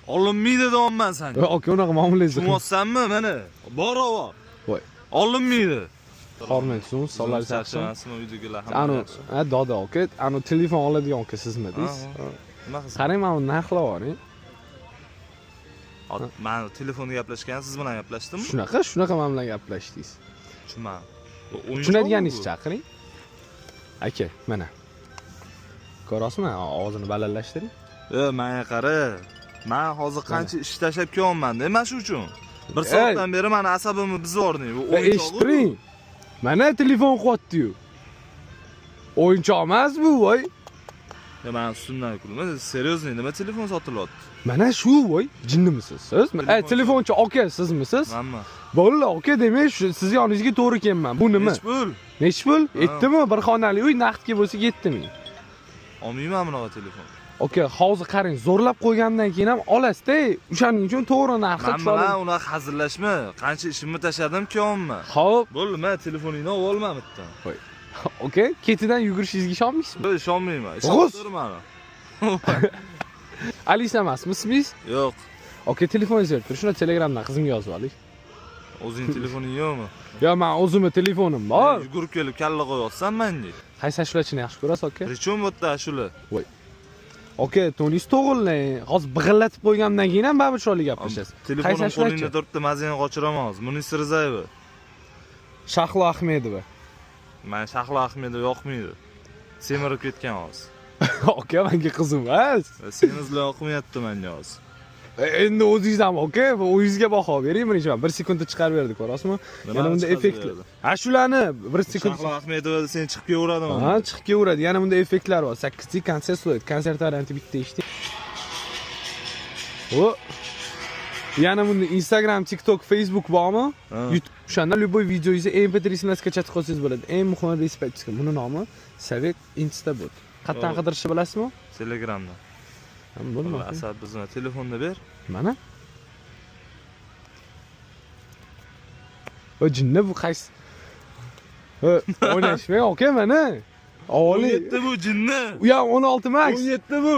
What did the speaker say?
Olinmaydi deyapman senga. Aka unaqa muomalangizni qilmang. Tushunmaysanmi mana? Bor ava. Voy. Olinmaydi. Hormangsiz, sog'lari yaxshi. Uydagilar Anu, hamma. doda aka, anu telefon oladigan aka sizmi deysiz? Nima qilsin? Qarang, mana buni narxlab yuboring. Men telefonda gaplashgan, siz bilan gaplashdimmi? Shunaqa men bilan gaplashdingiz. Tushunmadim. Tushunadiganingizni chaqiring. Aka, mana. Ko'rasizmi? Og'zini balandlashtiring. Menga qara. Men hozir qancha ish tashlab kelyapman-da, mana shu uchun. Bir soatdan beri meni asabimni buzib yording. Bu o'yinchoq. Eshittiring. Mana telefon qilyapti-yu. O'yinchoq emas bu, voy. Men ustimdan kulma, seriozniy, nima telefon sotilyapti? Mana shu, voy. Jinnimisiz siz? Telefonchi aka sizmisiz? Menmi? Bo'ldi, aka, demak, siz yoningizga to'g'ri kelman. Bu nima? Nech pul? Nech pul? Yetdimi? Bir xonali uy naqdga bo'lsa 7 ming. Olmayman bunaqa telefon. Aka, hozir qarang, zo'rlab qo'ygandan keyin ham olasiz-da. O'shaning uchun to'g'ri narxi Men bilan unaqa hazillashma. Qancha ishimni tashladim, kelyapman. Xo'p. Bo'ldi, men telefoningni olib olmam bitta. Voy. Aka, ketidan yugurishingizga ishonmaysizmi? Yo'q, ishonmayman. Ishontirman. Alisa emasmi ismingiz? Yo'q. Aka, telefoningizni berib turing. Shuni Telegramdan qizimga yozib oling. O'zing telefoning yo'qmi? Yo, men o'zimning telefonim bor. Yugurib kelib kalla qo'yapsan menga. Qaysi ashulachini yaxshi ko'rasiz, aka? Richon bu yerda ashula. Voy. Aka, to'ningiz to'g'rilang. Hozir big'illatib qo'ygandan keyin ham baribir chiroyli gaplashasiz. Telefonim qo'lingda turibdi, mazani qochiraman. Munisa Rizayeva. Shahlo Ahmedova. Men Shahlo Ahmedov yoqmaydi. Semirib ketgan hozir. Aka, menga qizim emas. Senizlar yoqmayapti menga hozir. Endi o'zingiz ham aka, o'zingizga baho bering. Birinchi men 1 sekundda chiqarib berdi, ko'rasizmi? Yana bunda effektlar. Ha, shularni 1 sekund. Shahlo Ahmedova sen chiqib kelaveradimi? Ha, chiqib kelaveradi. Yana bunda effektlar bor. 8 ta konsert stoydi. Konsert varianti bitta eshitding. O. Yana bunda Instagram, TikTok, Facebook bormi? YouTube. O'shanda любой videoingizni MP3 ga skachat qilsangiz bo'ladi. Eng muhimi respekt. Buni nomi Savek Instabot. Qayerdan qidirishni bilasizmi? Telegramdan. Bo'lmadi. Asad bizning telefonni ber. Mana. O jinni bu qaysi? O'ynashmang, aka, mana. Avvaliy. 17 bu jinni. U ham 16 max. 17 bu.